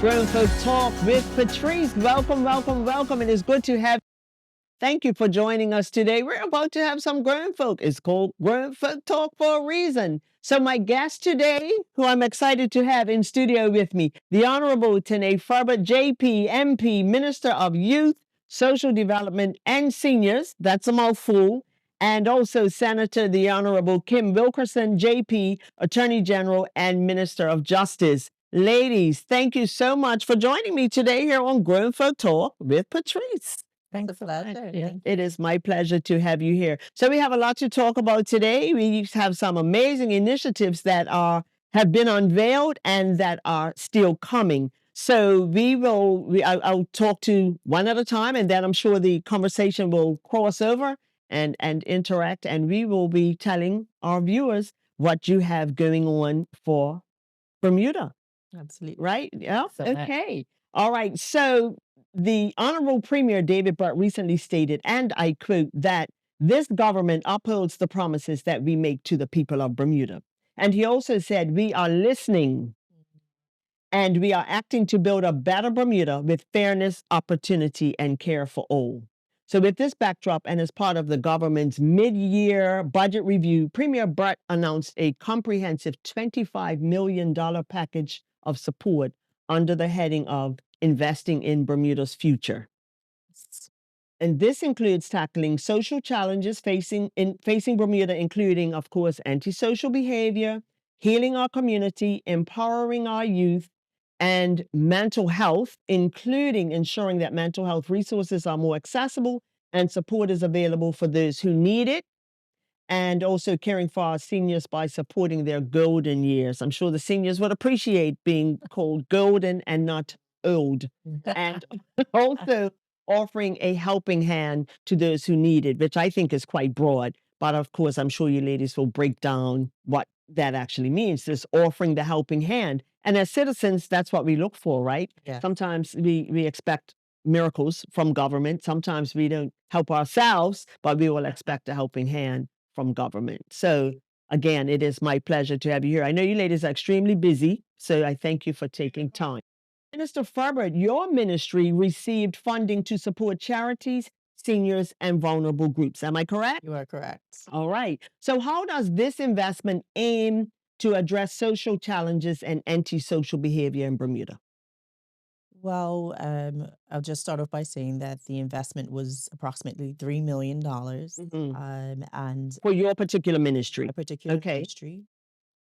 Grown Folk Talk with Patrice. Welcome, welcome, welcome. It is good to have. Thank you for joining us today. We're about to have some grown folk. It's called Grown Folk Talk for a reason. So my guest today, who I'm excited to have in studio with me, the Honorable Tene Farbert, JP, MP, Minister of Youth, Social Development and Seniors. That's a mouthful. And also Senator the Honorable Kim Wilkerson, JP, Attorney General and Minister of Justice. Ladies, thank you so much for joining me today here on Grown Folk Talk with Patrice. Thanks a lot. It is my pleasure to have you here. So we have a lot to talk about today. We have some amazing initiatives that have been unveiled and that are still coming. So I'll talk to one at a time, and then I'm sure the conversation will cross over and interact, and we will be telling our viewers what you have going on for Bermuda. Absolutely. Right? Yeah. So Okay. All right. So the Honorable Premier David Butt recently stated, and I quote, that this government upholds the promises that we make to the people of Bermuda. And he also said, we are listening and we are acting to build a better Bermuda with fairness, opportunity, and care for all. So with this backdrop and as part of the government's mid-year budget review, Premier Butt announced a comprehensive $25 million package of support under the heading of Investing in Bermuda's Future. And this includes tackling social challenges facing Bermuda, including, of course, antisocial behavior, healing our community, empowering our youth, and mental health, including ensuring that mental health resources are more accessible and support is available for those who need it, and also caring for our seniors by supporting their golden years. I'm sure the seniors would appreciate being called golden and not old. And also offering a helping hand to those who need it, which I think is quite broad. But of course, I'm sure you ladies will break down what that actually means. This offering the helping hand. And as citizens, that's what we look for, right? Yeah. Sometimes we expect miracles from government. Sometimes we don't help ourselves, but we will expect a helping hand from government. So again, it is my pleasure to have you here. I know you ladies are extremely busy, so I thank you for taking time. Minister Farbert, your ministry received funding to support charities, seniors, and vulnerable groups. Am I correct? You are correct. All right. So how does this investment aim to address social challenges and antisocial behavior in Bermuda? Well, I'll just start off by saying that the investment was approximately $3 million. And For your particular ministry? a particular Okay. ministry,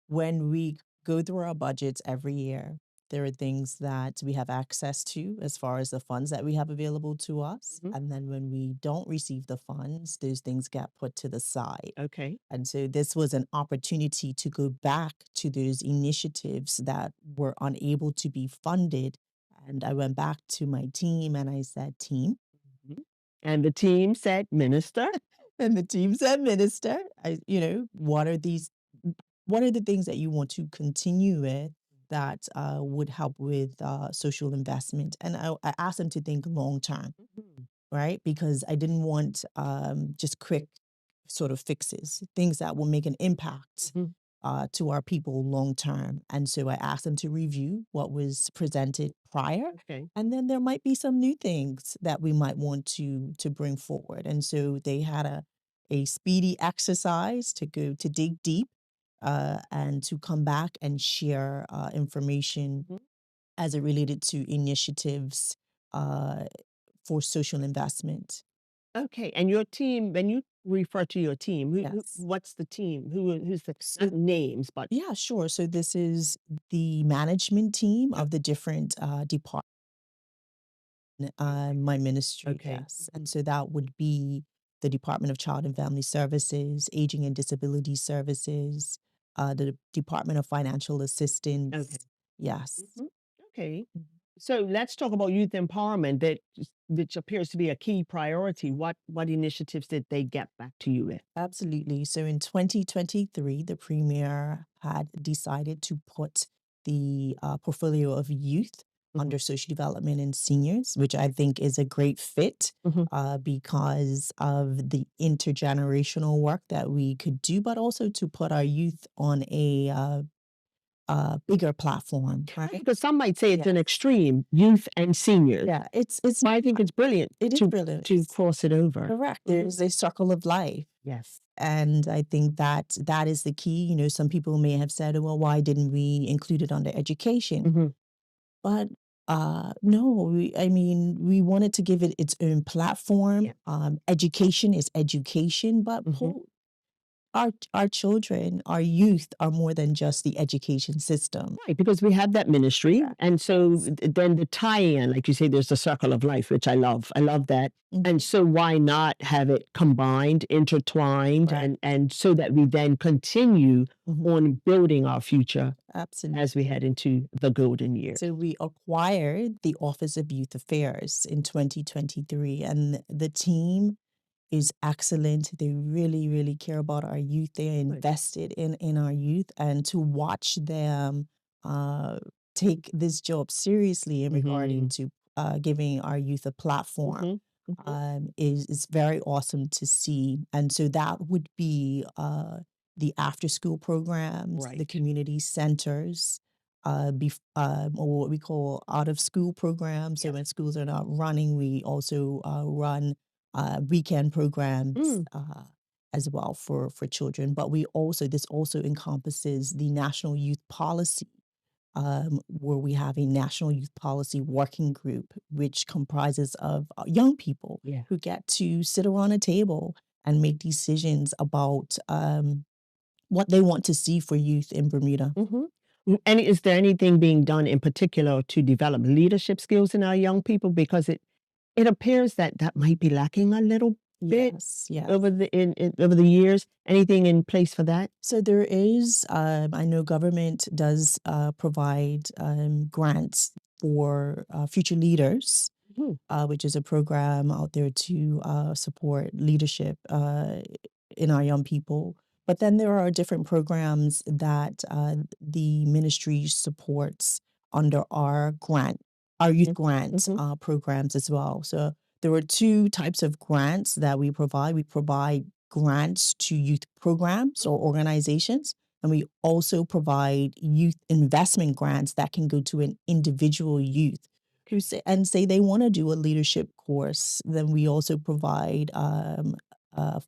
when we go through our budgets every year, there are things that we have access to as far as the funds that we have available to us. Mhm. And then when we don't receive the funds, those things get put to the side. Okay. And so this was an opportunity to go back to those initiatives that were unable to be funded. And I went back to my team and I said, team. And the team said, Minister? And the team said, Minister, what are the things that you want to continue with that would help with social investment? And I asked them to think long term, right? Because I didn't want just quick sort of fixes, things that will make an impact to our people long term. And so I asked them to review what was presented prior. Okay. And then there might be some new things that we might want to bring forward. And so they had a speedy exercise to go to dig deep and to come back and share information as it related to initiatives for social investment. Okay. And your team, when you refer to your team, Yes. what's the team? Who's the not names, but Yeah, sure. So this is the management team of the different departments. My ministry, Okay. yes. And so that would be the Department of Child and Family Services, Aging and Disability Services, the Department of Financial Assistance. Okay. Yes. Okay. Mhm. So let's talk about youth empowerment, which appears to be a key priority. What initiatives did they get back to you with? Absolutely. So in 2023, the premier had decided to put the portfolio of youth under social development and seniors, which I think is a great fit because of the intergenerational work that we could do, but also to put our youth on bigger platform, Right, right? because some might say it's an Yes. extreme, youth and seniors. Yeah, it's But I think it's brilliant it is to brilliant. to cross it over. Correct. There's a circle of life. Yes. And I think that that is the key. You know, some people may have said, well, why didn't we include it under education? Mhm. But no, I mean, we wanted to give it its own platform. Yeah. Education is education, but Mhm. our children, our youth are more than just the education system. Right, because we have that ministry, Correct. and so then the tie-in, like you say, there's the circle of life, which I love. I love that. Mhm. And so why not have it combined, intertwined, Right. and so that we then continue Mhm. on building our future Absolutely. as we head into the golden years. So we acquired the Office of Youth Affairs in 2023, and the team is excellent. They really, really care about our youth. They're Good. invested in our youth, and to watch them uh, take this job seriously in regarding Mhm. to giving our youth a platform Mhm. Mhm. is very awesome to see. And so that would be the after school programs, the Right. community centers, or what we call out of school programs. So Yes. when schools are not running, we also run weekend programs Mm. as well for children. But we also this also encompasses the National Youth Policy, where we have a National Youth Policy working group, which comprises of young people Yeah. who get to sit around a table and make decisions about what they want to see for youth in Bermuda. Mhm. And is there anything being done in particular to develop leadership skills in our young people? Because it appears that that might be lacking a little bit Yes, yes. over the over the years. Anything in place for that? So there is, I know government does provide grants for future leaders, Mhm. which is a program out there to support leadership in our young people. But then there are different programs that the ministry supports under our youth Mhm. grant Mhm. programs as well. So there are two types of grants that we provide. We provide grants to youth programs or organizations, and we also provide youth investment grants that can go to an individual youth who say they want to do a leadership course. Then we also provide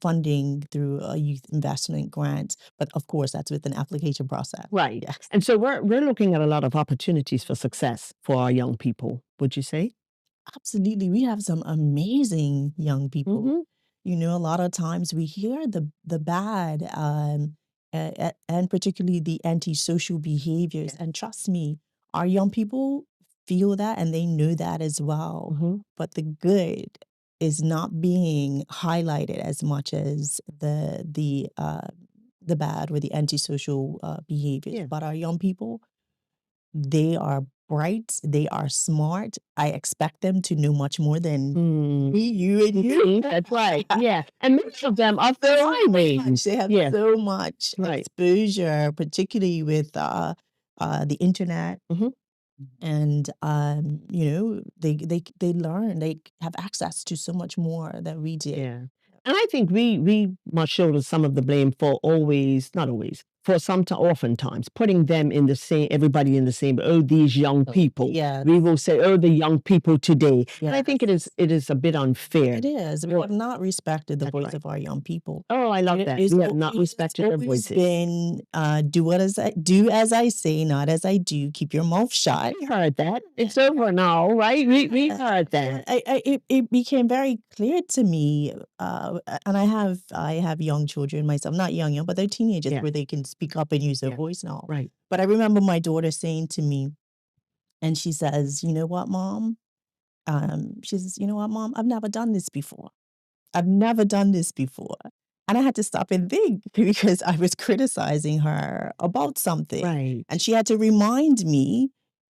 funding through a youth investment grant, but of course that's with an application process. Right. Yes. And so we're looking at a lot of opportunities for success for our young people, would you say? Absolutely. We have some amazing young people. Mhm. You know, a lot of times we hear the bad and particularly the antisocial behaviors. Yes. And trust me, our young people feel that and they know that as well. Mhm. But the good is not being highlighted as much as the bad or the antisocial behaviors. Yeah. But our young people, they are bright, they are smart. I expect them to know much more than Mm. me, you, and you. Mhm. That's right. Yeah. And most of them are So thriving. much. They have Yeah. so much Right. exposure, particularly with the internet. Mhm. And you know, they learn, they have access to so much more than we did. Yeah. And I think we must shoulder some of the blame for always, not always, for oftentimes putting them in the same, everybody in the same, oh, these young people. Yes. We will say, oh, the young people today. And I think Yes. it is a bit unfair. It is. We Well, have not respected the that's voice right. of our young people. Oh, I love that. It's We have not always, respected their always voices. been do as I say, not as I do. Keep your mouth shut. We heard that. It's over now, right? We heard that. It became very clear to me, and I have young children myself, not young, but they're teenagers Yeah. where they can speak up and use their Yeah. voice now. Right. But I remember my daughter saying to me, and she says, "You know what, Mom?" She says, "You know what, Mom? I've never done this before. I've never done this before." And I had to stop and think because I was criticizing her about something. Right. And she had to remind me,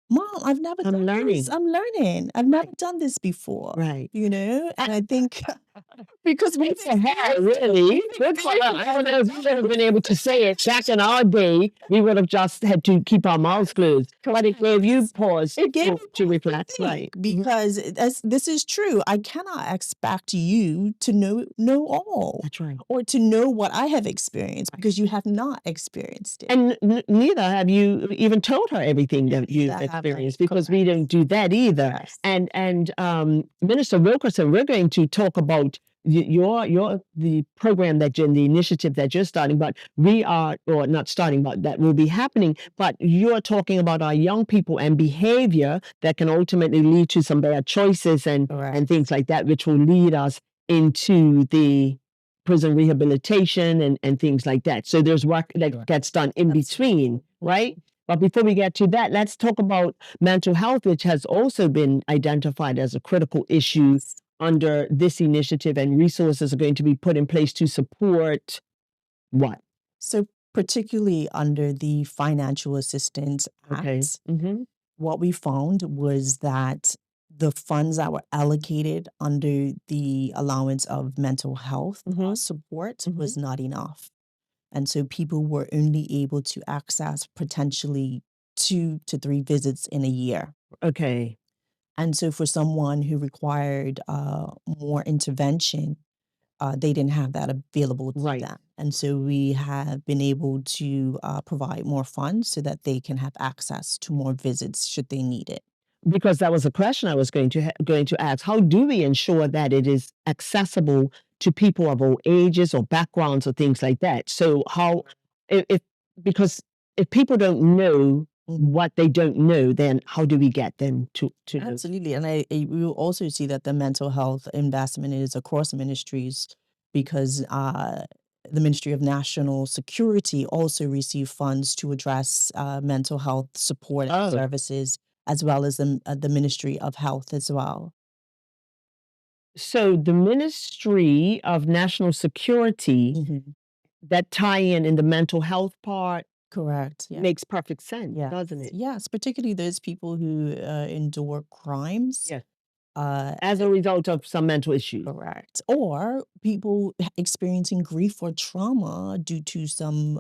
"Mom, I've never I'm done this. learning. I'm learning. I've never done this before." Right. You know? And I think Because we Good for her, really. Good for her. I don't know if we would have been able to say it. Back in our day, we would have just had to keep our mouths closed. But it gave you pause It gave me to reflect, right? because this is true. I cannot expect you to know all That's right. or to know what I have experienced because you have not experienced it. And neither have you even told her everything that you've That have experienced, because we correct. don't do that either. Yes. And Minister Wilkerson, we're going to talk about the program that you're, the initiative that you're starting, but we are, or not starting, but that will be happening. But you're talking about our young people and behavior that can ultimately lead to some bad choices and Correct. things like that, which will lead us into the prison rehabilitation and things like that. So there's work that Sure. gets done in between, right? But before we get to that, let's talk about mental health, which has also been identified as a critical issue Yes. under this initiative, and resources are going to be put in place to support what? So particularly under the Financial Assistance Okay. Act, Mm-hmm. what we found was that the funds that were allocated under the allowance of mental health Mm-hmm. support Mm-hmm. was not enough. And so people were only able to access potentially 2 to 3 visits in a year. Okay. And so for someone who required more intervention, they didn't have that available to Right. them. And so we have been able to provide more funds so that they can have access to more visits should they need it. Because that was a question I was going to ask. How do we ensure that it is accessible to people of all ages or backgrounds or things like that? So how, if because if people don't know what they don't know, then how do we get them to know? Absolutely. And we will also see that the mental health investment is across ministries because the Ministry of National Security also receive funds to address mental health support and Oh, services, as well as the Ministry of Health as well. so the Ministry of National Security, Mhm. that tie in the mental health part, Correct. Yeah. makes perfect sense, Yes. doesn't it? Yes. Particularly those people who endure crimes. Yes. Uh, As a result of some mental issues. Correct. Or people experiencing grief or trauma due to some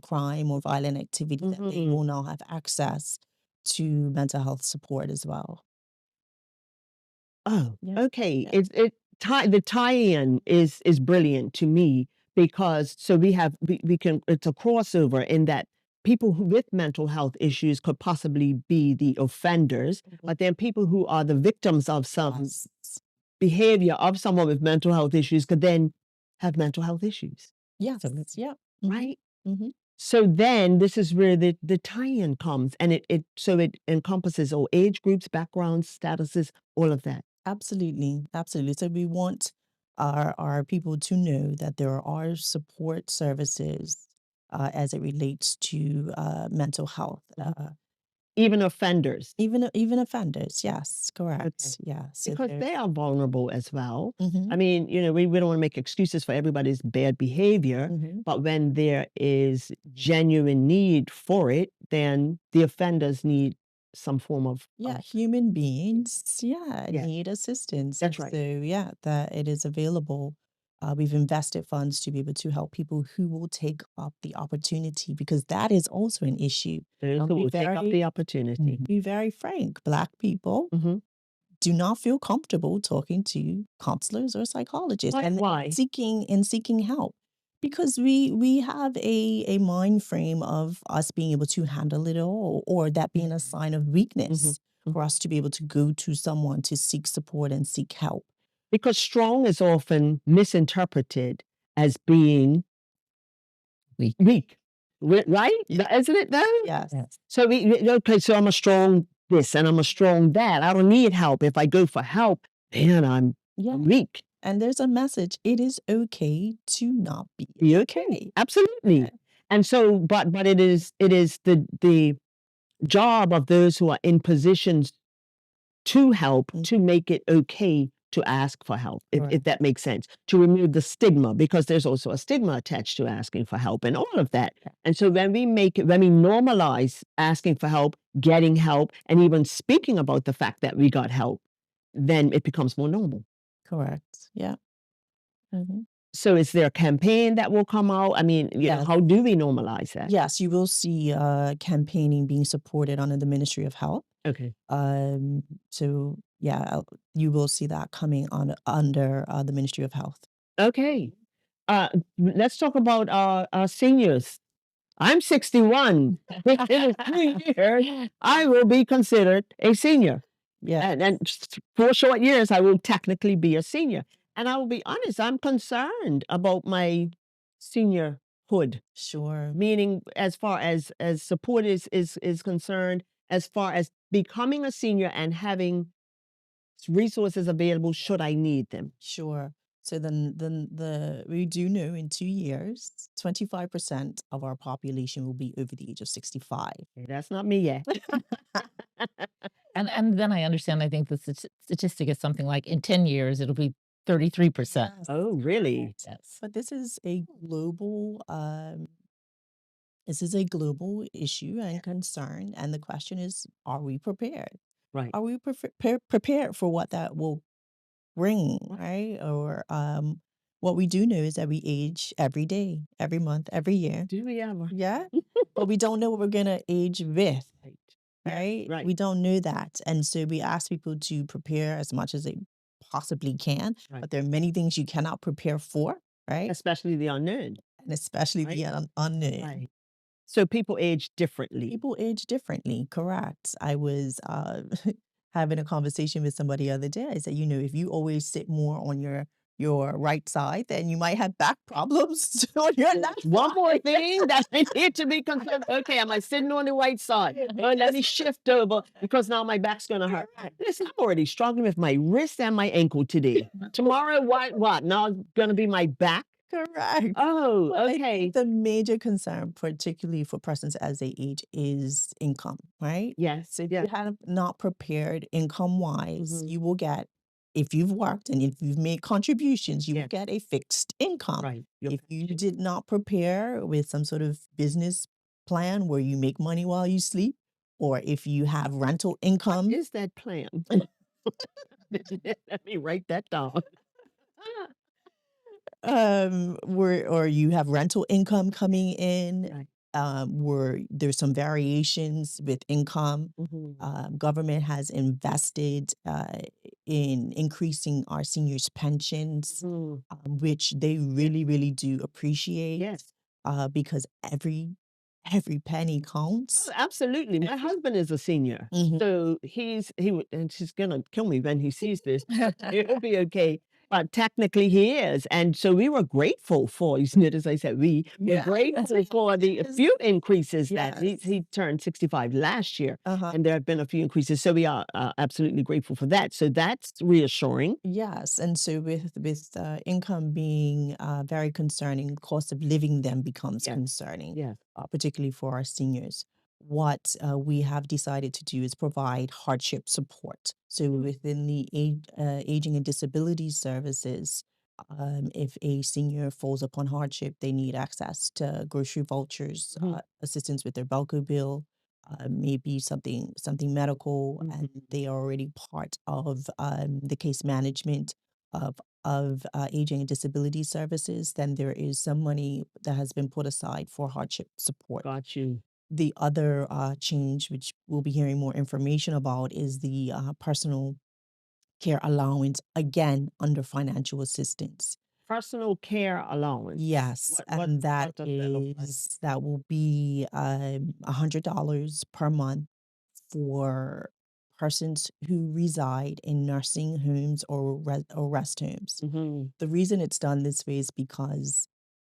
crime or violent activity that they Mm-hmm. will now have access to mental health support as well. Oh, Yeah. okay. Yeah. The tie-in is brilliant to me, because so we can, it's a crossover in that people who with mental health issues could possibly be the offenders, but then people who are the victims of some Yes. behavior of someone with mental health issues could then have mental health issues, Yes. Yeah. right? Hmm. So then this is where the tie-in comes, and it encompasses all age groups, backgrounds, statuses, all of that. Absolutely. Absolutely. So we want our people to know that there are support services as it relates to mental health. Even offenders, Even offenders, yes, okay, correct, yeah, so because there. they are vulnerable as well. Mhm, I mean, we don't want to make excuses for everybody's bad behavior, mhm. but when there is genuine need for it, then the offenders need some form Yeah, of human beings, yeah, yes, need assistance, and that's right. so, yeah, that it is available. We've invested funds to be able to help people who will take up the opportunity because that is also an issue. Those I'll who will take up the opportunity. be very frank, Black people Hmm. do not feel comfortable talking to counselors or psychologists and Why? seeking help because we have a mind frame of us being able to handle it all or that being a sign of Hmm. weakness for us to be able to go to someone to seek support and seek help. Because strong is often misinterpreted as being weak, right? Yeah. Isn't it though? Yes. So okay, so I'm a strong this and I'm a strong that. I don't need help. If I go for help, then Yeah. I'm weak. And there's a message. It is okay to not be Be okay. okay. Absolutely. And so, but it is the job of those who are in positions to help Mm, to make it okay to ask for help, if that correct. makes sense, to remove the stigma, because there's also a stigma attached to asking for help and all of that. And so when we normalize asking for help, getting help, and even speaking about the fact that we got help, then it becomes more normal. Correct. Yeah. Mhm. So is there a campaign that will come out? I mean, Yes. how do we normalize that? Yes, you will see campaigning being supported under the Ministry of Health. Okay. So yeah, you will see that coming on under the Ministry of Health. Okay. Let's talk about our seniors. I'm 61. In a few years, I will be considered a senior. Yeah, And for short years, I will technically be a senior. And I will be honest, I'm concerned about my seniorhood, sure. meaning as far as support is concerned, as far as becoming a senior and having resources available should I need them. Sure. So then we do know in 2 years, 25% of our population will be over the age of 65. Okay, that's not me yet. And then I understand, I think the statistic is something like in 10 years, it'll be 33%. Yes. Oh, really? Yes. But this is a global issue and concern. And the question is, are we prepared? Right. Are we prepared for what that will bring, Right. right? Or what we do know is that we age every day, every month, every year. Do we ever? Yeah. But we don't know what we're gonna age with, Right. Yes, right? right. We don't know that. And so we ask people to prepare as much as they possibly can, Right. but there are many things you cannot prepare for, right? Especially the unknown. And especially Right. the unknown. Right. So people age differently. People age differently, correct. I was having a conversation with somebody the other day. I said, if you always sit more on your right side, then you might have back problems on your left One side. more thing that I need to be concerned. Okay, am I sitting on the right side? Oh, let me shift over because now my back's gonna hurt. Listen, I'm already struggling with my wrist and my ankle today. Tomorrow, what? Now it's gonna be my back? Correct. Oh, Well, I okay. think the major concern, particularly for persons as they age, is income, right? Yes. So if Yeah. you have not prepared income-wise, Mhm. you will get, if you've worked and if you've made contributions, you will Yes. get a fixed income. Right. Your If you pension. did not prepare with some sort of business plan where you make money while you sleep, or if you have rental What income, is that plan? Let me write that down. where or you have rental income coming in, Right. where there's some variations with income. Mhm. Government has invested in increasing our seniors' pensions, Mhm. which they really, really do appreciate, Yes. because every penny counts. Oh, absolutely. My husband is a senior. Mhm. So and she's gonna kill me when he sees this. It'll be okay. But technically he is. And so we were grateful for, as I said, we were Yeah. grateful for the few increases that Yes. he turned 65 last year. Uh-huh. And there have been a few increases. So we are absolutely grateful for that. So that's reassuring. Yes, and so with income being very concerning, cost of living then becomes Yes. concerning, Yes. particularly for our seniors. What we have decided to do is provide hardship support. So within the aging and disability services, if a senior falls upon hardship, they need access to grocery vouchers, Mhm. assistance with their Belco bill, maybe something medical, and Mhm. they are already part of the case management of aging and disability services, then there is some money that has been put aside for hardship support. Got you. The other change, which we'll be hearing more information about, is the personal care allowance, again under financial assistance. Personal care allowance. Yes, What and what does that look like? that will be $100 per month for persons who reside in nursing homes or rest homes. Mhm. The reason it's done this way is because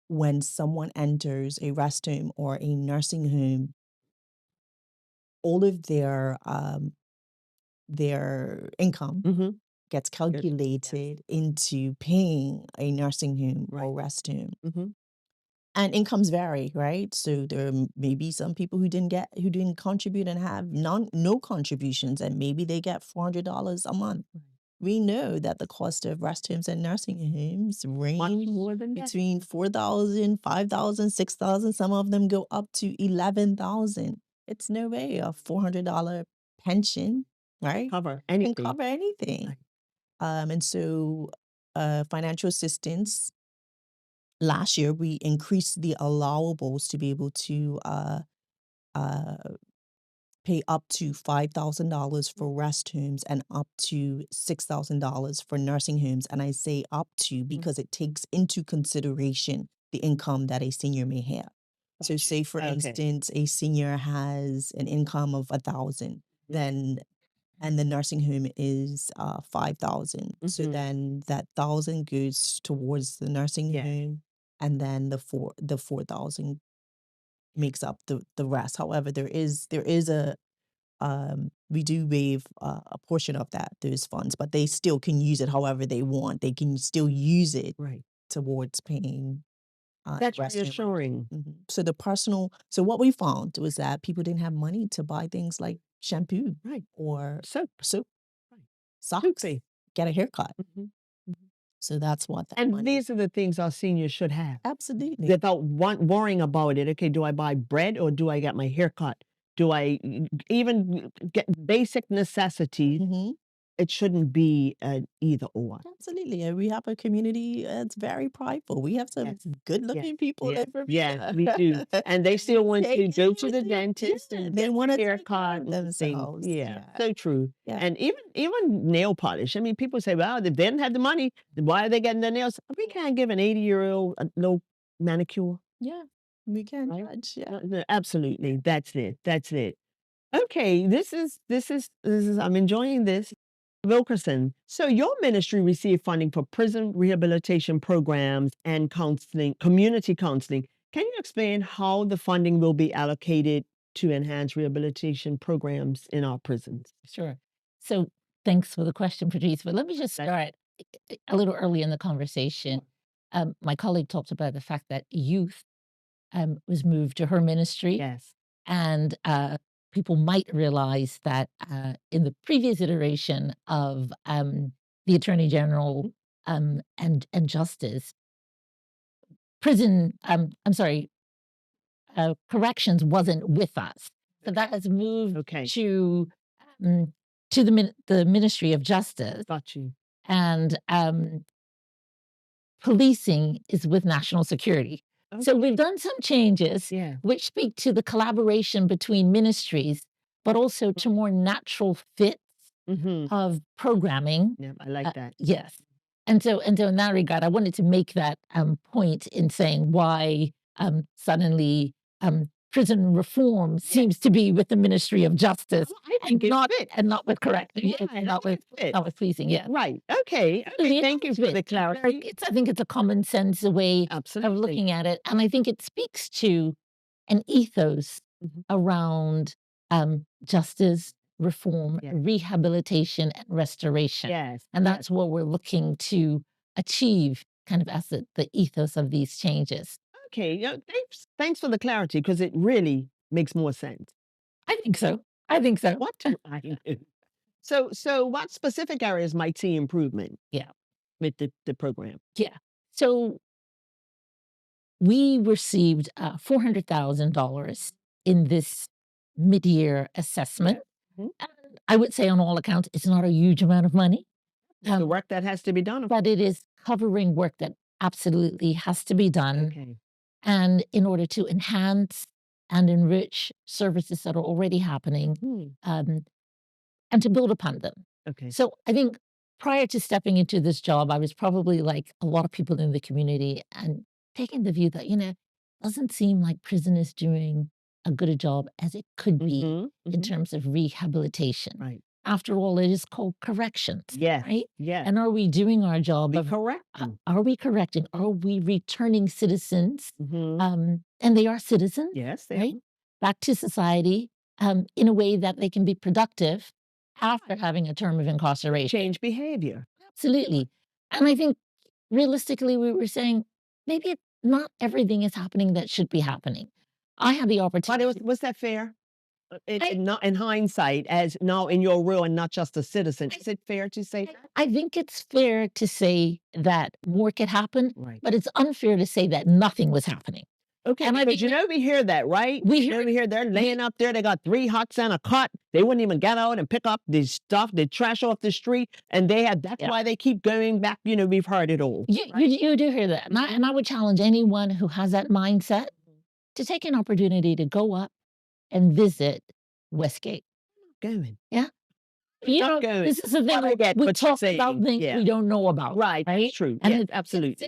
when someone enters a rest home or a nursing home, all of their income Mhm. gets Good. Yes. calculated into paying a nursing home Right. or rest home. Mhm. And incomes vary, right? So there may be some people who didn't contribute and have no contributions, and maybe they get $400 a month. We know that the cost of rest homes and nursing homes Much range more than that. between 4,000, 5,000, 6,000. Some of them go up to 11,000. It's no way a $400 pension, right? Cover Can anything. cover anything. Right. And so financial assistance. Last year, we increased the allowables to be able to uh, pay up to $5,000 for rest homes and up to $6,000 for nursing homes. And I say up to because it takes into consideration the income that a senior may have. So, say for Okay. instance, a senior has an income of 1,000, then and the nursing home is 5,000. So Mhm. then that 1,000 goes towards the nursing Yes. home, and then the 4,000 makes up the rest. However, there is a we do waive a portion of those funds, but they still can use it however they want. They can still use it Right. towards paying That's restroom rent. reassuring. So what we found was that people didn't have money to buy things like shampoo Right. or Soap. Right. socks, Toothpaste. get a haircut. Mhm. Mhm. So that's what that And money. these are the things our seniors should have Absolutely. without worrying about it. Okay, do I buy bread or do I get my hair cut? Do I even get basic necessities? Mhm. It shouldn't be an either or. Absolutely. And we have a community that's very prideful. We have some Yes. good-looking people Yes. in Bermuda. Yes, we do. And they still want to Take go it to the with them. dentist Yeah, and they get want to their hair take care cut of and things. themselves. Yeah, Yeah. so true. Yeah. And even nail polish. I mean, people say, well, if they didn't have the money, then why are they getting their nails? We can't give an 80-year-old no manicure, Yeah. We can right? judge. Yeah. No, absolutely. That's it. That's it. Okay, this is I'm enjoying this. Wilkerson. So your ministry received funding for prison rehabilitation programs and counseling, community counseling. Can you explain how the funding will be allocated to enhance rehabilitation programs in our prisons? Sure. So thanks for the question, Patrice. But let me just That's- start a little early in the conversation. My colleague talked about the fact that youth was moved to her ministry, Yes. and people might realize that in the previous iteration of the Attorney General and Justice, corrections wasn't with us. So that has moved Okay. um, to the Ministry of Justice, Got you. and policing is with national security. So Okay. we've done some changes Yeah. which speak to the collaboration between ministries, but also to more natural fits Mm-hmm. of programming. Yeah, I like that. Yes. And so in that regard, I wanted to make that point in saying why suddenly prison reform seems to be with the Ministry of Justice Well, I think and it fits. not with correcting, Right, I not think with it fits. policing. Yeah. Right. Okay. Okay. Thank you for the clarity. I think it's a common sense way of Absolutely. looking at it, and I think it speaks to an ethos Mhm. around justice, reform, Yes. rehabilitation, and restoration. Yes. And Yes. that's what we're looking to achieve, kind of as the ethos of these changes. Okay. Thanks for the clarity because it really makes more sense. I think so. I think so. What do I do? So what specific areas might see improvement? Yeah. With the program? Yeah. So we received $400,000 in this mid-year assessment. Mhm. And I would say on all accounts, it's not a huge amount of money. The work that has to be done. But it is covering work that absolutely has to be done. Okay. And in order to enhance and enrich services that are already happening, Mhm. and to build upon them. Okay. So I think prior to stepping into this job, I was probably like a lot of people in the community and taking the view that, it doesn't seem like prison is doing a good a job as it could be Mhm. in Mhm. terms of rehabilitation. Right. After all, it is called corrections, Yes. right? Yes. And are we doing our job Be of correct. are we correcting? Are we returning citizens? Mhm. And they are citizens, Yes, they right? are. Back to society in a way that they can be productive after having a term of incarceration. Change behavior. Absolutely. And I think realistically, we were saying maybe not everything is happening that should be happening. I had the But opportunity. was that fair? I- Not in hindsight, as now in your role and not just a citizen. Is it fair to say that? I think it's fair to say that more could happen, Right. but it's unfair to say that nothing was happening. Okay, And I because think we hear that, right? we hear We hear they're laying up there. They got 3 huts and a cot. They wouldn't even get out and pick up the stuff, the trash off the street, and that's Yeah. why they keep going back. We've heard it all. You do hear that. And I would challenge anyone who has that mindset to take an opportunity to go up and visit Westgate. Going. Yeah. You Not know, going. this is the thing. I get We what you're talk about saying. things Yeah. we don't know about. Right. Right. It's true. And Yeah, it's absolutely.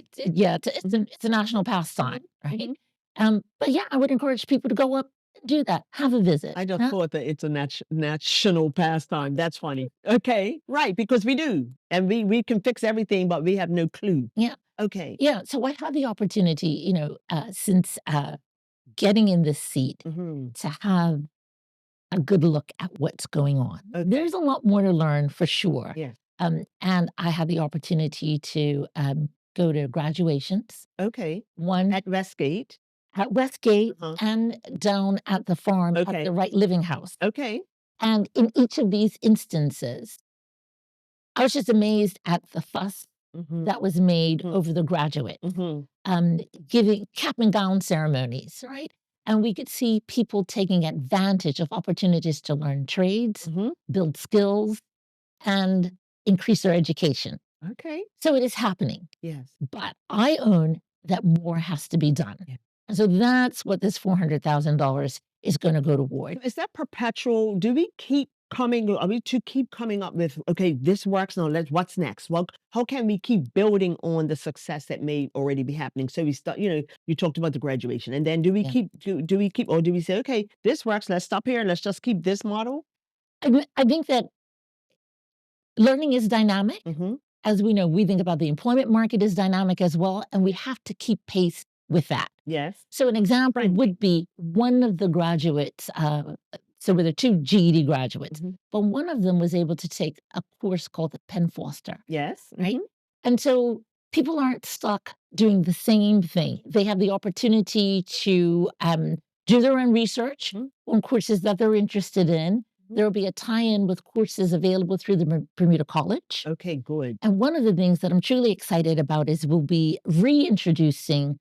it's a national pastime, right? But yeah, I would encourage people to go up and do that. Have a visit. I just huh? thought that it's a national pastime. That's funny. Okay, right, because we do. And we can fix everything, but we have no clue. Yeah. Okay. Yeah. So I had the opportunity, since getting in this seat Mhm. to have a good look at what's going on. Okay. There's a lot more to learn for sure. Yes. And I had the opportunity to go to graduations, Okay. one At Westgate. at Westgate Uh-huh. and down at the farm at Okay. the Right Living House. Okay. And in each of these instances, I was just amazed at the fuss Mhm. that was made Mhm. over the graduate, Mhm. giving cap and gown ceremonies, right? And we could see people taking advantage of opportunities to learn trades, Mhm. build skills, and increase their education. Okay. So it is happening. Yes. But I own that more has to be done. Yeah. And so that's what this $400,000 is going to go toward. Is that perpetual? Do we keep are we to keep coming up with, okay, this works now, what's next? Well, how can we keep building on the success that may already be happening? So we start, you talked about the graduation, and then do we Yeah. do we keep, or do we say, okay, this works, let's stop here, let's just keep this model? I think that learning is dynamic. Mm-hmm. As we know, we think about the employment market is dynamic as well, and we have to keep pace with that. Yes. So an example Right. would be one of the graduates, so there were 2 GED graduates, Mhm. but one of them was able to take a course called the Penn Foster, Yes. right? Mhm. And so people aren't stuck doing the same thing. They have the opportunity to do their own research Mhm. on courses that they're interested in. There will be a tie-in with courses available through the Bermuda College. Okay, good. And one of the things that I'm truly excited about is we'll be reintroducing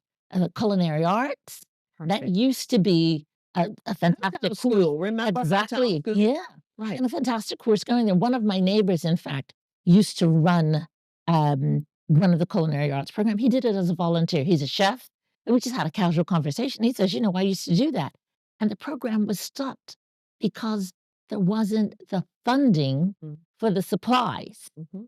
culinary arts. That Perfect. used to be a fantastic House course. school, remember? Exactly. House school? Yeah. Right. And a fantastic course going there. One of my neighbors, in fact, used to run one of the culinary arts program. He did it as a volunteer. He's a chef. And we just had a casual conversation. He says, I used to do that. And the program was stopped because there wasn't the funding Mm. for the supplies. Mhm.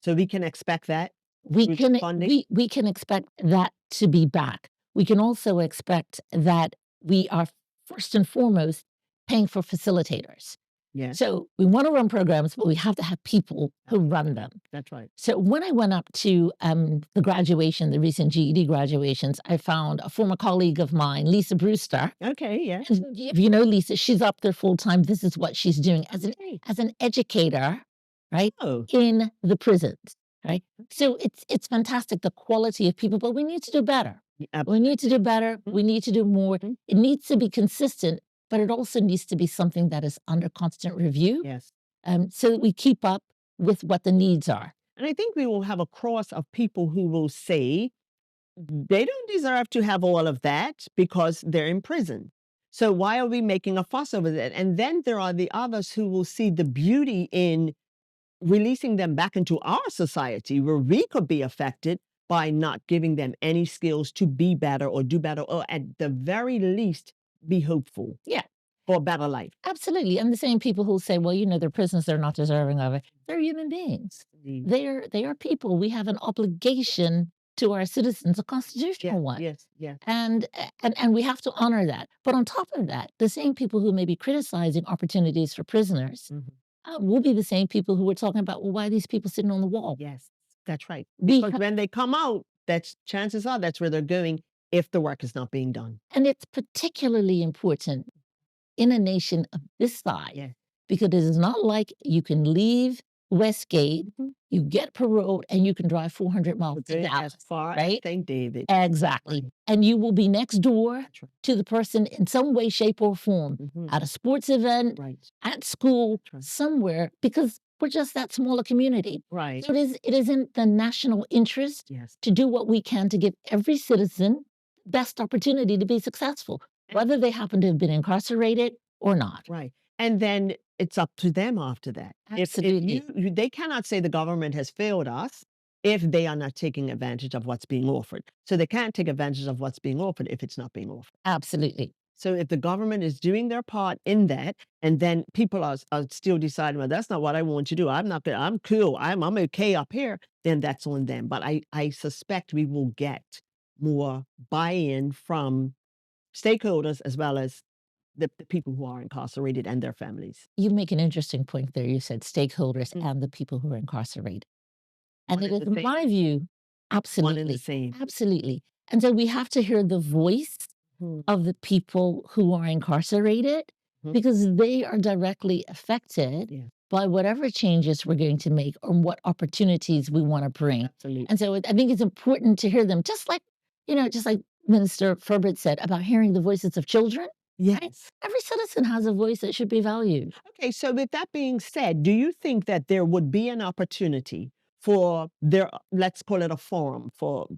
So we can expect that We through can funding? we can expect that to be back. We can also expect that we are first and foremost paying for facilitators. Yes. So we want to run programs, but we have to have people who run them. That's right. So when I went up to the graduation, the recent GED graduations, I found a former colleague of mine, Lisa Brewster. Okay, yes. And if you know Lisa, she's up there full time. This is what she's doing Okay. as an educator, right? Oh. In the prisons, right? So it's fantastic, the quality of people, but we need to do better. We need to do better. We need to do more. Mhm. It needs to be consistent, but it also needs to be something that is under constant review, Yes. so that we keep up with what the needs are. And I think we will have a cross of people who will say they don't deserve to have all of that because they're in prison. So why are we making a fuss over that? And then there are the others who will see the beauty in releasing them back into our society where we could be affected by not giving them any skills to be better or do better, or at the very least, be hopeful. Yeah. For a better life. Absolutely. And the same people who say, well, they're prisoners, they're not deserving of it. They're human beings. Indeed. They are people. We have an obligation to our citizens, a constitutional one. Yes, yes. And we have to honor that. But on top of that, the same people who may be criticizing opportunities for prisoners will be the same people who are talking about, well, why are these people sitting on the wall? Yes, that's right. Because Because, when they come out, chances are that's where they're going if the work is not being done. and it's particularly important in a nation of this size, Yes. because it is not like you can leave Westgate, Mhm. you get paroled, and you can drive 400 miles to Good Dallas, as far as right? St. David. Exactly. Right. And you will be next door That's right. to the person in some way, shape, or form, Mhm. at a sports event, Right. at school, That's right. somewhere, because we're just that smaller community. Right. So it is in the national interest Yes. to do what we can to give every citizen best opportunity to be successful, whether they happen to have been incarcerated or not. Right. And then it's up to them after that. If Absolutely. they cannot say the government has failed us if they are not taking advantage of what's being offered. So they can't take advantage of what's being offered if it's not being offered. Absolutely. So if the government is doing their part in that, and then people are still deciding, well, that's not what I want to do. I'm not gonna, I'm cool. I'm okay up here, then that's on them. But I suspect we will get more buy-in from stakeholders as well as the people who are incarcerated and their families. You make an interesting point there. You said stakeholders Mm. and the people who are incarcerated. And One it and is, the in same. my view, One and the absolutely, same. absolutely. And so we have to hear the voice Mhm, of the people who are incarcerated mhm. because they are directly affected Yeah, by whatever changes we're going to make or what opportunities we want to bring. absolutely. And so I think it's important to hear them, just like Minister Ferbert said about hearing the voices of children. Right? Yes. Every citizen has a voice that should be valued. Okay, so with that being said, do you think that there would be an opportunity for their, let's call it a forum for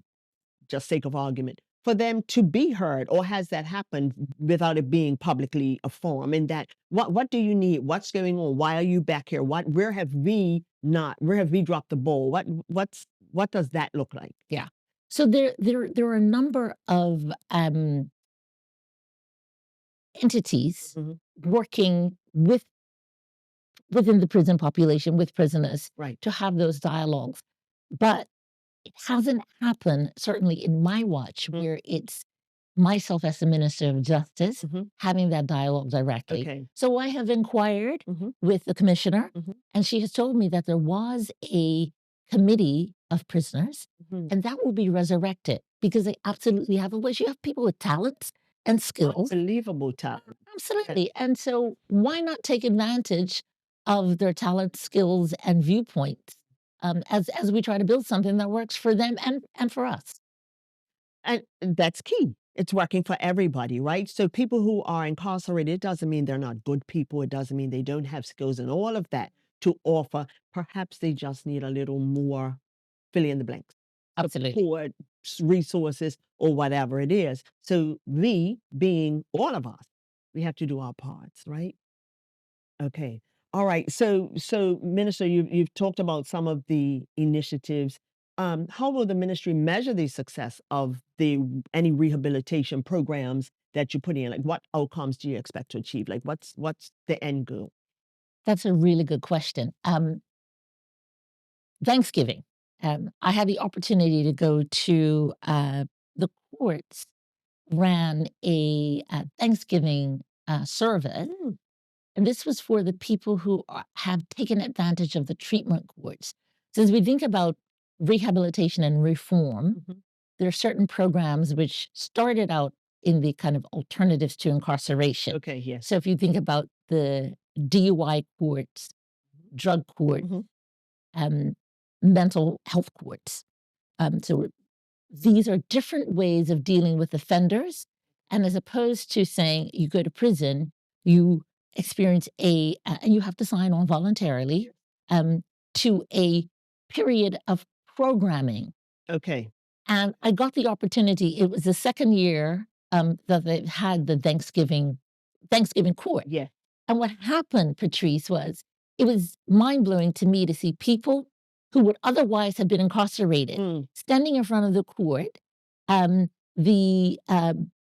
just sake of argument, for them to be heard, or has that happened without it being publicly a forum? In that, what do you need? What's going on? Why are you back here? Where have we not? Where have we dropped the ball? What does that look like? Yeah. So there are a number of entities Mhm. working within the prison population with prisoners Right. to have those dialogues. But it hasn't happened, certainly in my watch, Mhm. where it's myself as the Minister of Justice Mhm. having that dialogue directly. Okay. So I have inquired Mhm. with the commissioner, Mhm. and she has told me that there was a committee of prisoners, Mhm. and that will be resurrected because they absolutely have a voice. You have people with talents and skills. Unbelievable talent. Yes. Absolutely. And so why not take advantage of their talent, skills, and viewpoints as we try to build something that works for them and for us? And that's key. It's working for everybody, right? So people who are incarcerated, it doesn't mean they're not good people. It doesn't mean they don't have skills and all of that to offer. Perhaps they just need a little more fill in the blanks, Absolutely. support, resources, or whatever it is. So we, being all of us, we have to do our parts, right? Okay. All right. So Minister, you've talked about some of the initiatives. How will the ministry measure the success of any rehabilitation programs that you put in? Like, what outcomes do you expect to achieve? Like, what's the end goal? That's a really good question. Thanksgiving. I had the opportunity to go to the courts ran a Thanksgiving service. Mm, And this was for the people who have taken advantage of the treatment courts. So as we think about rehabilitation and reform, mhm. there are certain programs which started out in the kind of alternatives to incarceration. Okay. Yes. So if you think about the DUI courts, drug courts, Mhm. um, mental health courts. So these are different ways of dealing with offenders. And as opposed to saying you go to prison, you experience and you have to sign on voluntarily um, to a period of programming. Okay. And I got the opportunity, it was the second year that they've had the Thanksgiving court. Yeah. And what happened, Patrice, was it was mind blowing to me to see people who would otherwise have been incarcerated Mm, standing in front of the court. The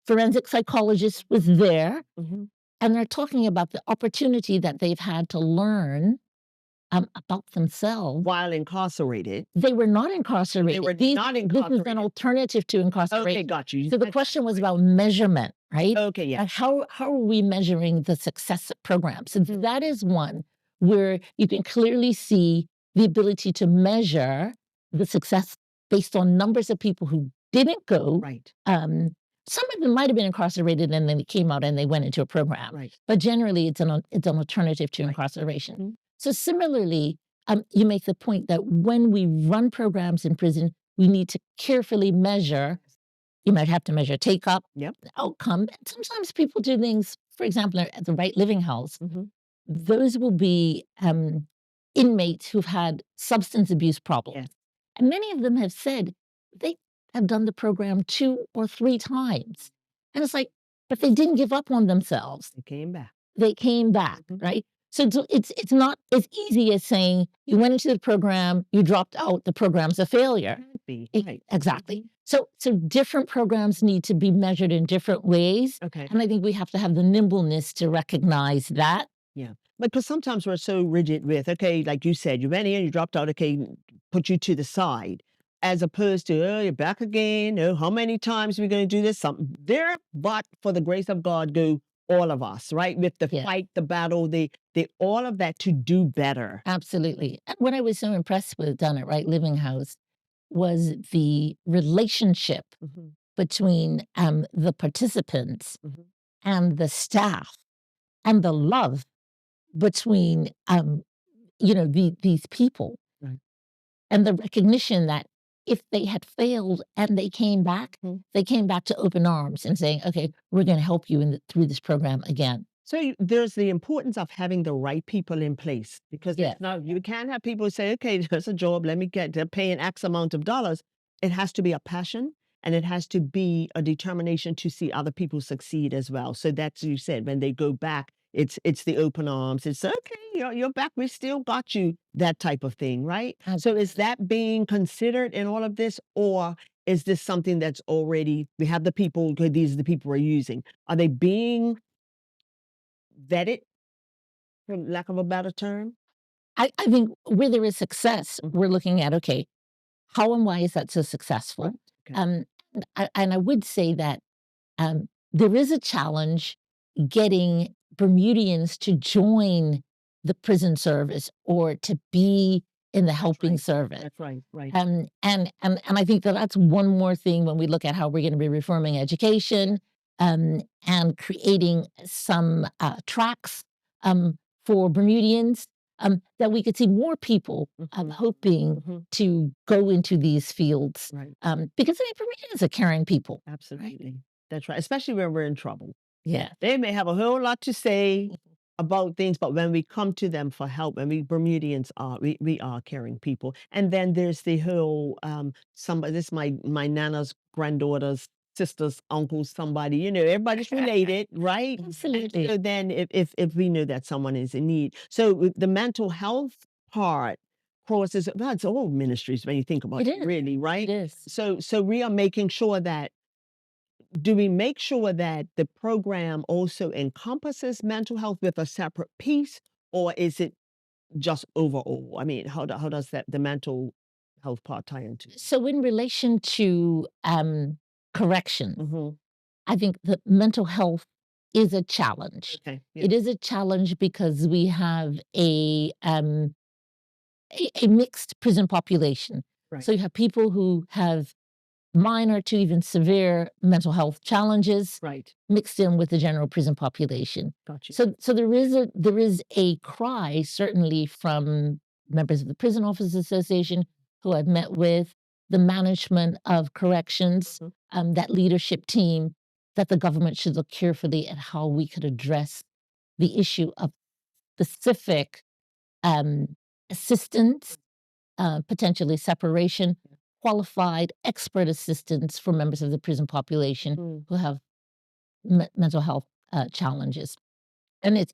forensic psychologist was there, mhm. and they're talking about the opportunity that they've had to learn about themselves. While incarcerated, They were not they incarcerated. were not This is an incarcerated. alternative to Okay, incarceration. got you. So the That's question was right. about measurement, right? Okay. Yeah. And how are we measuring the success of programs? So Mhm. that is one where you can clearly see the ability to measure the success based on numbers of people who didn't go. Right. Some of them might have been incarcerated and then they came out and they went into a program. Right. But generally, it's an alternative to Right. incarceration. Mhm. So similarly, you make the point that when we run programs in prison, we need to carefully measure. You might have to measure take up, Yep. the outcome. And sometimes people do things, for example, at the Right Living House, Mhm. those will be inmates who've had substance abuse problems. Yes. And many of them have said they have done the program 2 or 3 times. And it's like, but they didn't give up on themselves. They came back. They came back, right? So it's not as easy as saying you went into the program, you dropped out, the program's a failure. Can't be, E right. Exactly. So different programs need to be measured in different ways, Okay. and I think we have to have the nimbleness to recognize that. Yeah. Because sometimes we're so rigid with, okay, like you said, you went in, you dropped out, okay, put you to the side, as opposed to, oh, you're back again. Oh, how many times are we going to do this? Something there, but for the grace of God, go all of us, right? With the Yeah. fight, the battle, the all of that to do better. Absolutely. And what I was so impressed with down at Right Living House was the relationship Mhm, between, the participants mhm. and the staff, and the love between, these people, Right. and the recognition that if they had failed and they came back, Mhm. they came back to open arms and saying, "Okay, we're gonna help you through this program again." So there's the importance of having the right people in place, because Yeah. it's not, you can't have people say, okay, there's a job, let me get, they're paying X amount of dollars. It has to be a passion, and it has to be a determination to see other people succeed as well. So that's, you said, when they go back, it's the open arms. It's okay, you're back. We still got you. That type of thing, right? So is that being considered in all of this, or is this something that's already, we have the people, okay, these are the people we're using? Are they being vetted, for lack of a better term? I think where there is success, Mhm. we're looking at, okay, how and why is that so successful? Right. Okay. And I would say that, there is a challenge getting Bermudians to join the prison service or to be in the helping right. service. That's right. Right. And I think that that's one more thing when we look at how we're gonna be reforming education, and creating some, tracks, for Bermudians, that we could see more people, Mhm. hoping Mhm. to go into these fields, Right. because, I mean, Bermudians are caring people, right? Absolutely. That's right. Especially when we're in trouble. Yeah. They may have a whole lot to say about things, but when we come to them for help, and we Bermudians are, we are caring people. And then there's the whole, somebody, this my nana's granddaughter's sister's uncle's somebody, everybody's related, right? And Absolutely. so then if we know that someone is in need. So with the mental health part crosses, well, it's all ministries when you think about It it, is. really, It right? is. So we are making sure that, do we make sure that the program also encompasses mental health with a separate piece, or is it just overall? I mean, how does that, the mental health part, tie into? So in relation to, correction, Mhm. I think that mental health is a challenge. Okay. Yeah. It is a challenge because we have a mixed prison population. Right. So you have people who have minor to even severe mental health challenges Right. mixed in with the general prison population. Got you. So there is a cry certainly from members of the Prison Officers Association who I've met with, the management of corrections, Mhm. that leadership team, that the government should look carefully at how we could address the issue of specific assistance, potentially separation, qualified expert assistance for members of the prison population Mhm. who have mental health challenges. And it's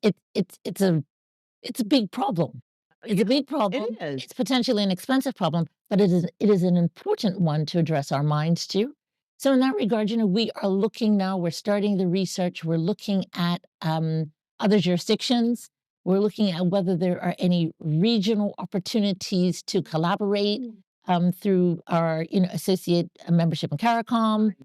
a big problem. It's a Yeah, big it problem. is. It's potentially an expensive problem, but it is an important one to address our minds to. So in that regard, we are looking now. We're starting the research. We're looking at other jurisdictions. We're looking at whether there are any regional opportunities to collaborate through our associate membership in CARICOM,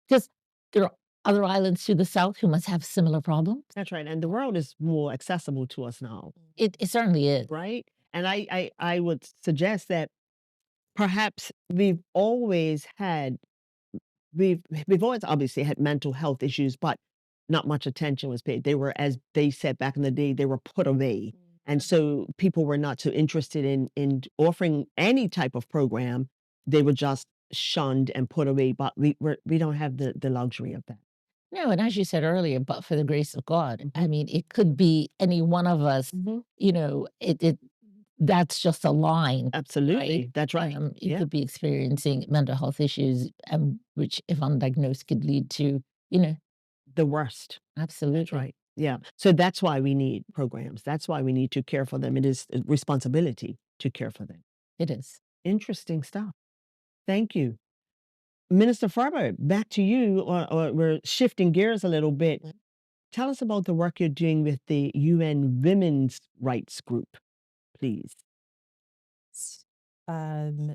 because there are other islands to the south who must have similar problems. That's right. And the world is more accessible to us now, It certainly is. right? And I would suggest that perhaps we've always obviously had mental health issues, but not much attention was paid. They were, as they said back in the day, they were put away. And so people were not so interested in offering any type of program. They were just shunned and put away. But we don't have the luxury of that. No, and as you said earlier, but for the grace of God, I Mhm. mean, it could be any one of us, Mhm. you know, it that's just a line, right? Absolutely. That's right. You Yeah. could be experiencing mental health issues, which, if undiagnosed, could lead to, The worst. That's absolutely, right. Yeah. So that's why we need programs. That's why we need to care for them. It is a responsibility to care for them. it is. Interesting stuff. Thank you. Minister Farber, back to you, or we're shifting gears a little bit. Mhm. Tell us about the work you're doing with the UN Women's Rights Group, please.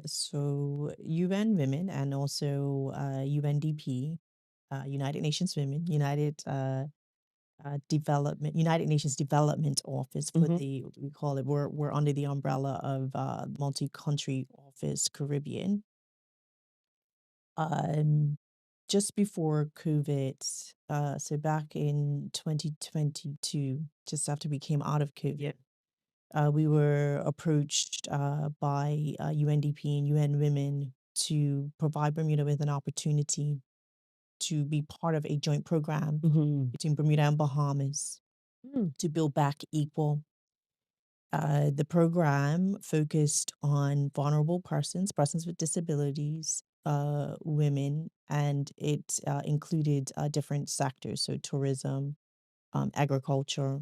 So UN Women and also UNDP, United Nations Women, United Nations Development Office for Hmm. we call it. We're under the umbrella of Multi-Country Office Caribbean. Um, just before COVID, so back in 2022, just after we came out of COVID. Yeah. We were approached by UNDP and UN Women to provide Bermuda with an opportunity to be part of a joint program Hmm. between Bermuda and Bahamas to build back equal. The program focused on vulnerable persons, persons with disabilities, women, and it included different sectors, so tourism, agriculture,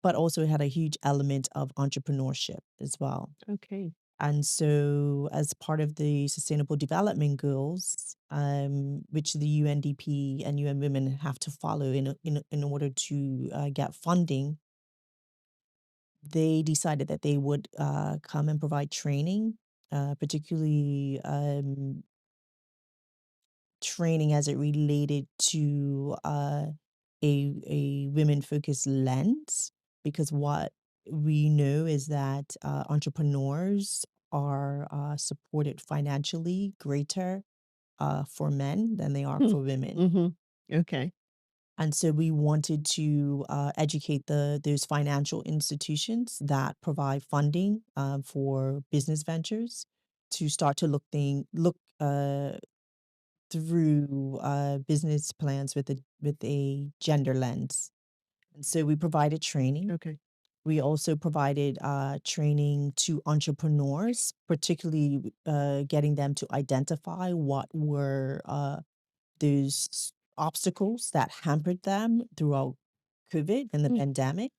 but also it had a huge element of entrepreneurship as well. Okay. And so, as part of the Sustainable Development Goals, which the UNDP and UN Women have to follow in order to get funding, they decided that they would come and provide training, particularly training as it related to a women focused lens, because what we know is that entrepreneurs are supported financially greater for men than they are for women. Mm-hmm. Okay. And so we wanted to educate those financial institutions that provide funding for business ventures to start to look through business plans with a gender lens. And so we provided training. Okay. We also provided training to entrepreneurs, particularly getting them to identify what were those obstacles that hampered them throughout COVID and the pandemic.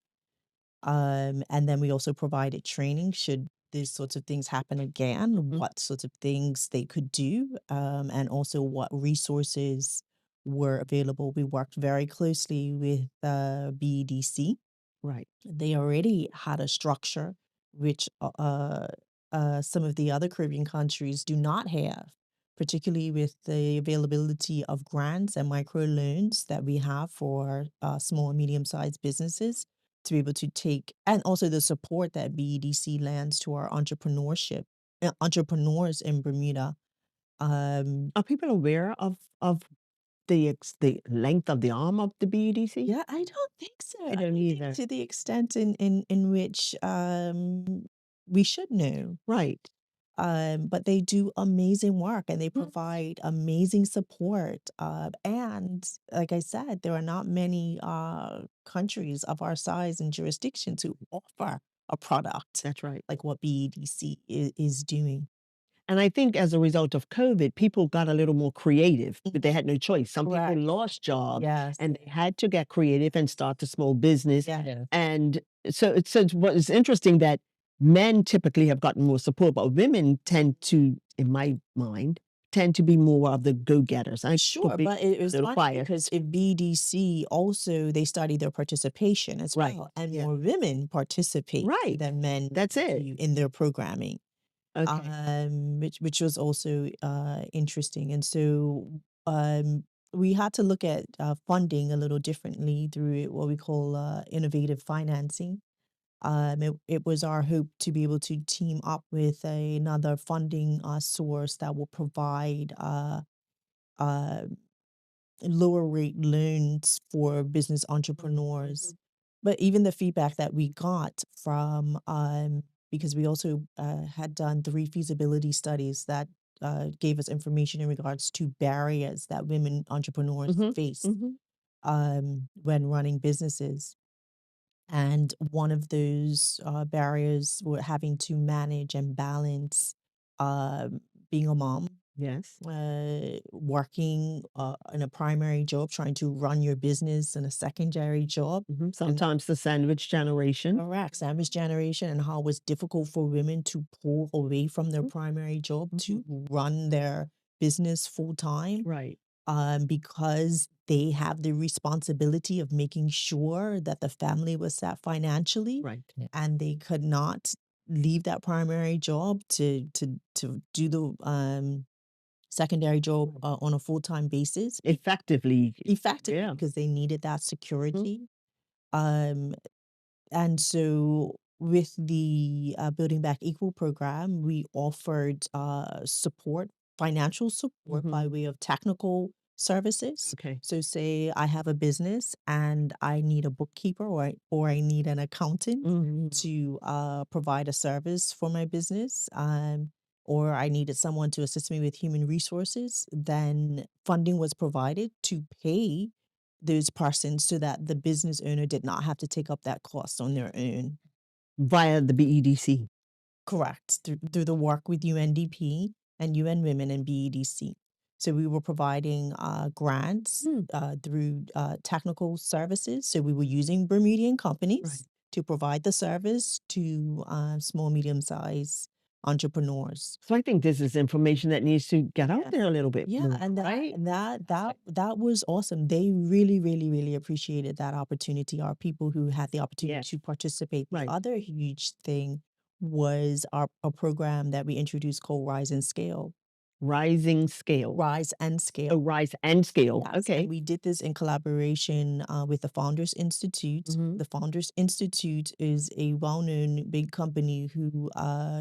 And then we also provided training should these sorts of things happen again, what sorts of things they could do, and also what resources were available. We worked very closely with BEDC. Right. They already had a structure which some of the other Caribbean countries do not have, particularly with the availability of grants and microloans that we have for small and medium-sized businesses to be able to take, and also the support that BEDC lends to our entrepreneurs in Bermuda. Um, Are people aware of the length of the arm of the BEDC? yeah, I don't think so. I I don't don't think either. to the extent in which we should know. Right. But they do amazing work and they provide amazing support. And like I said, there are not many countries of our size and jurisdiction to offer a product That's right. like what BEDC is doing. And I think as a result of COVID, people got a little more creative, but they had no choice. Some people Correct. lost jobs Yes. and they had to get creative and start a small business. Yeah. Yeah. And so it's what is interesting that men typically have gotten more support, but women tend to, in my mind, tend to be more of the go-getters. I Sure, could be but it a was little funny quiet. because if BDC also they study their participation as Right. well, and Yeah. more women participate Right. than men That's it. in their programming. Okay. Which was also interesting. And so we had to look at funding a little differently through what we call innovative financing. It was our hope to be able to team up with another funding source that will provide uh, lower rate loans for business entrepreneurs. But even the feedback that we got from, because we also had done 3 feasibility studies that gave us information in regards to barriers that women entrepreneurs Mm-hmm. face Mm-hmm. when running businesses. And one of those barriers were having to manage and balance being a mom, Yes. working in a primary job, trying to run your business in a secondary job. And Sometimes the sandwich generation. correct, sandwich generation, and how it was difficult for women to pull away from their primary job to run their business full time. Right. Because they have the responsibility of making sure that the family was set financially, Right. Yeah. and they could not leave that primary job to do the secondary job on a full-time basis Effectively. effectively Yeah. because they needed that security. Um, and so with the Building Back Equal program, we offered support, financial support by way of technical services. Okay. So say I have a business and I need a bookkeeper or I need an accountant to provide a service for my business. Or I needed someone to assist me with human resources, then funding was provided to pay those persons so that the business owner did not have to take up that cost on their own. Via the BEDC. Correct. Through the work with UNDP and UN Women and BEDC. So we were providing grants through technical services. So we were using Bermudian companies to provide the service to small, medium-sized entrepreneurs. So I think this is information that needs to get out there a little bit Yeah, more, and right? that was awesome. They really, really, really appreciated that opportunity. Our people who had the opportunity to participate. The Right. other huge thing was a program that we introduced called Rise and Scale. Rising scale. Rise and Oh, Scale. rise and scale. Yes, Okay. and we did this in collaboration with the Founders Institute. The Founders Institute is a well-known big company who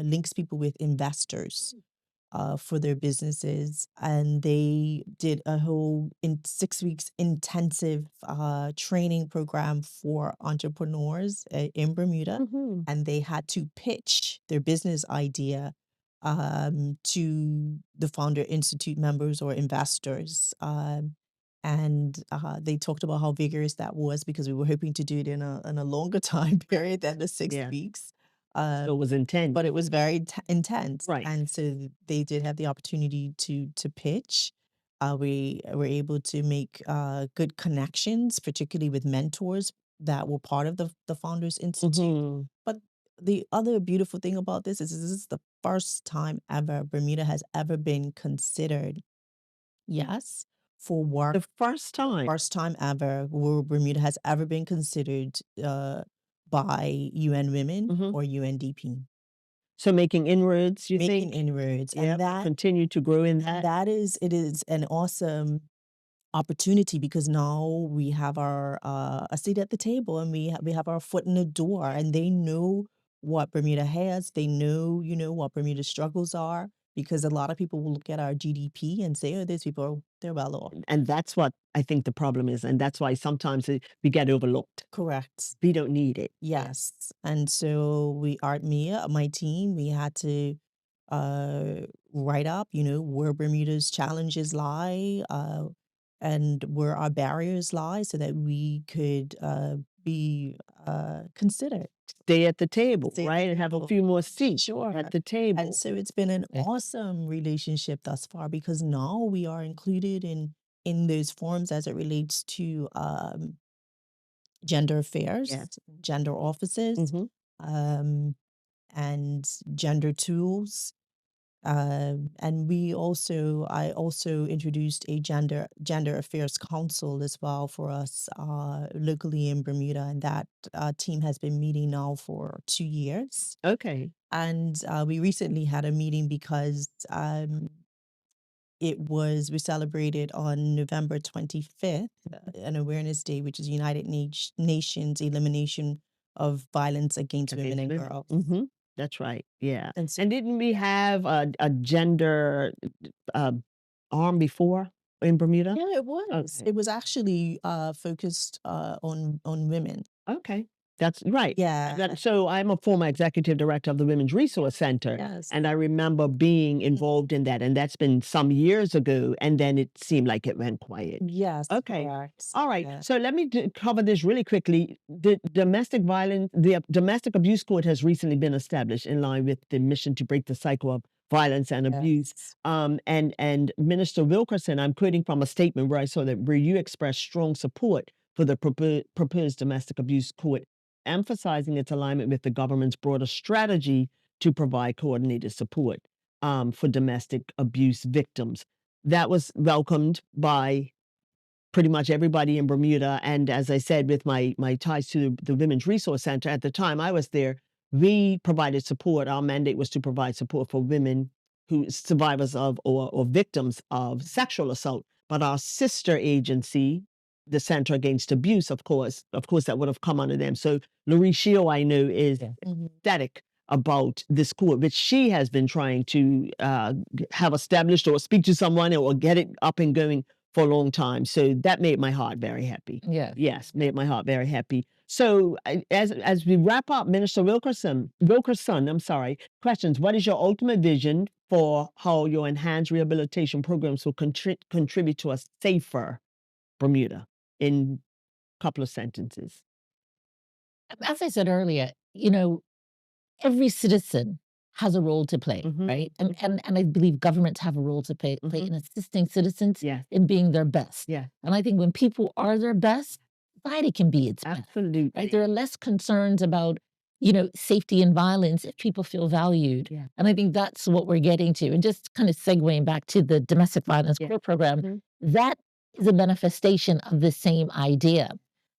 links people with investors for their businesses, and they did a whole in 6 weeks intensive training program for entrepreneurs in Bermuda, and they had to pitch their business idea to the Founder Institute members or investors. And they talked about how vigorous that was because we were hoping to do it in a longer time period than the 6 weeks. So it was intense. But it was very intense. Right. And so they did have the opportunity to pitch. We were able to make good connections, particularly with mentors that were part of the Founders Institute. But the other beautiful thing about this is the first time ever Bermuda has ever been considered, yes, for work. The first time. First time ever where Bermuda has ever been considered by UN Women or UNDP. So making inroads, you Making think? inroads, Yeah. and that Continue to grow in that. it is an awesome opportunity because now we have our a seat at the table and we have our foot in the door, and they know what Bermuda has. They know, what Bermuda's struggles are, because a lot of people will look at our GDP and say, oh, these people, they're well off. And that's what I think the problem is. And that's why sometimes we get overlooked. Correct. We don't need it. Yes. And so my team, we had to write up, where Bermuda's challenges lie, and where our barriers lie so that we could be considered. Stay at the table, Stay at the right? And have a table. few more seats Sure. at the table. And so it's been an awesome relationship thus far because now we are included in those forums as it relates to gender affairs, gender offices, and gender tools. And I also introduced a gender affairs council as well for us locally in Bermuda, and that team has been meeting now for 2 years. Okay. And we recently had a meeting because we celebrated on November 25th, an awareness day, which is United Nations Elimination of Violence Against Women and Girls. That's right. Yeah. And so And didn't we have a gender arm before in Bermuda? yeah, it was. Okay. It was actually focused on women. Okay. That's right. Yeah. So I'm a former executive director of the Women's Resource Center. Yes. And I remember being involved in that. And that's been some years ago. And then it seemed like it went quiet. Yes. Okay. Correct. All right. Yeah. So let me cover this really quickly. The domestic abuse court has recently been established in line with the mission to break the cycle of violence and abuse. Yes. And Minister Wilkerson, I'm quoting from a statement where I saw that where you expressed strong support for the proposed domestic abuse court, emphasizing its alignment with the government's broader strategy to provide coordinated support for domestic abuse victims. That was welcomed by pretty much everybody in Bermuda. And as I said, with my ties to the Women's Resource Center, at the time I was there, we provided support. Our mandate was to provide support for women who survivors of or victims of sexual assault. But our sister agency, the Center Against Abuse, of course, that would have come under them. So Laurie Sheo, I know, is ecstatic about this court, which she has been trying to have established or speak to someone or get it up and going for a long time. So that made my heart very happy. Yes, made my heart very happy. So as we wrap up, Minister Wilkerson, questions. What is your ultimate vision for how your enhanced rehabilitation programs will contribute to a safer Bermuda in a couple of sentences? As I said earlier, every citizen has a role to play, right? And I believe governments have a role to play in assisting citizens in being their best. Yeah. And I think when people are their best, society can be its best. Absolutely. Right? There are less concerns about, safety and violence if people feel valued. Yeah. And I think that's what we're getting to. And just kind of segueing back to the domestic violence court program, that is a manifestation of the same idea.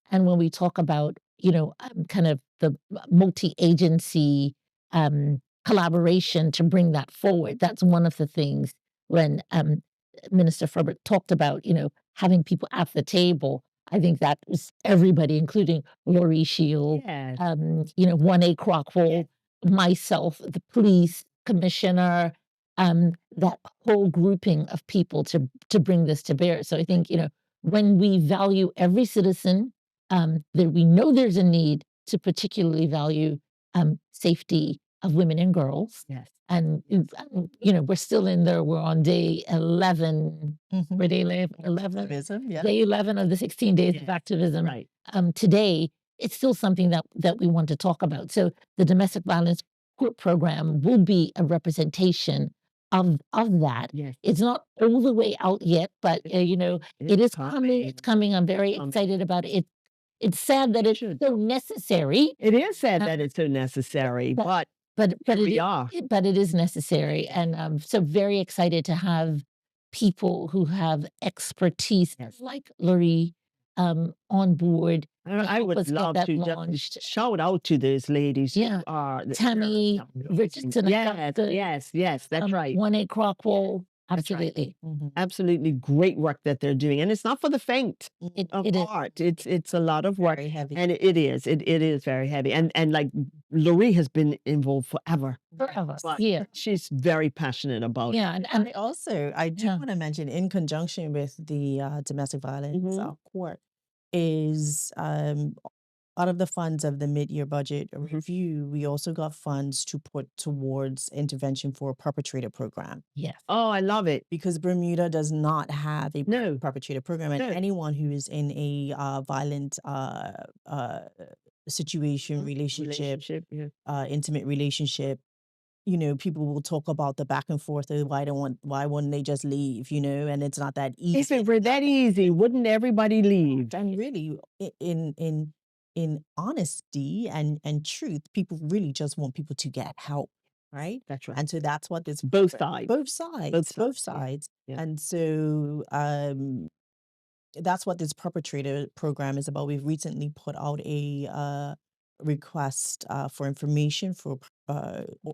And when we talk about, kind of the multi-agency collaboration to bring that forward, that's one of the things when Minister Furbert talked about, having people at the table. I think that was everybody, including Laurie Sheo, 1A Crockwell, myself, the police commissioner, that whole grouping of people to bring this to bear. So I think, when we value every citizen, that we know there's a need to particularly value safety of women and girls. Yes. And, we're still we're on day 11, we're day 11, Activism, yeah. day 11 of the 16 days of activism. Right. Today, it's still something that we want to talk about. So the domestic violence court program will be a representation of that. Yes. It's not all the way out yet, but, it is coming. It's coming. I'm very excited about it. It's sad that it's so necessary. It is sad that it's so necessary, but it is necessary. And I'm so very excited to have people who have expertise like Laurie on board. I would love to just shout out to those ladies. Yeah. Tammy Richardson. Yes, that's right. 1A Crockwell. Absolutely. Absolutely great work that they're doing. And it's not for the faint of heart. It's a lot of work. Very heavy. And it is very heavy. And like Laurie has been involved forever. But she's very passionate about it. And I do want to mention, in conjunction with the domestic violence court, is out of the funds of the mid-year budget review, we also got funds to put towards intervention for a perpetrator program. Yes. Oh, I love it. Because Bermuda does not have a perpetrator program, and anyone who is in a violent situation, relationship, intimate relationship, people will talk about the back and forth of why wouldn't they just leave, and it's not that easy. If it were that easy, wouldn't everybody leave? And really, in honesty and truth, people really just want people to get help, right? That's right. And so that's what this both sides. Yeah. And so that's what this perpetrator program is about. We've recently put out a request for information for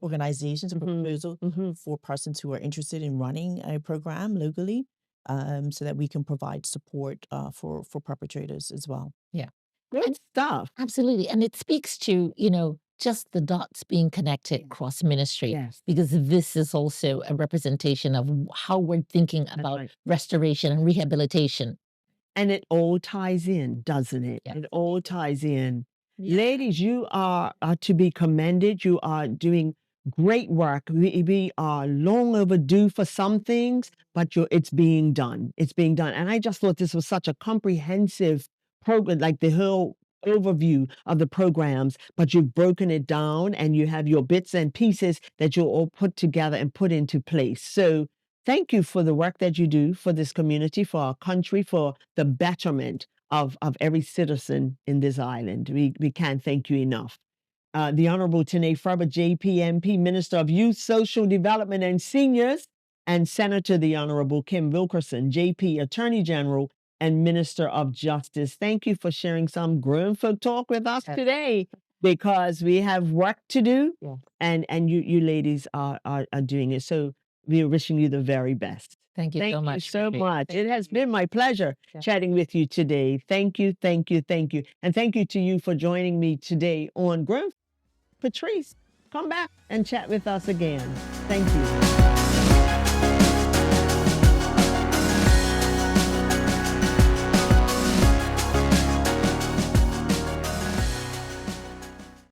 organizations, a proposal for persons who are interested in running a program locally, so that we can provide support for perpetrators as well. Yeah. Good stuff. Absolutely. And it speaks to, just the dots being connected across ministry. Yes. Because this is also a representation of how we're thinking about restoration and rehabilitation. And it all ties in, doesn't it? Yeah. It all ties in. Ladies, you are to be commended. You are doing great work. We are long overdue for some things, but it's being done. It's being done. And I just thought this was such a comprehensive program, like the whole overview of the programs, but you've broken it down and you have your bits and pieces that you'll all put together and put into place. So thank you for the work that you do for this community, for our country, for the betterment of every citizen in this island. We can't thank you enough. The Honorable Tanae Ferber, JPMP, Minister of Youth, Social Development and Seniors, and Senator the Honorable Kim Wilkerson, JP, Attorney General and Minister of Justice. Thank you for sharing some grown folk talk with us today, because we have work to do, and you ladies are doing it. So we are wishing you the very best. Thank you so Thank you much. so Great. much. Thank It has you. been my pleasure Yeah. chatting with you today. Thank you, thank you, thank you. And thank you to you for joining me today on Grown. Patrice, come back and chat with us again. Thank you.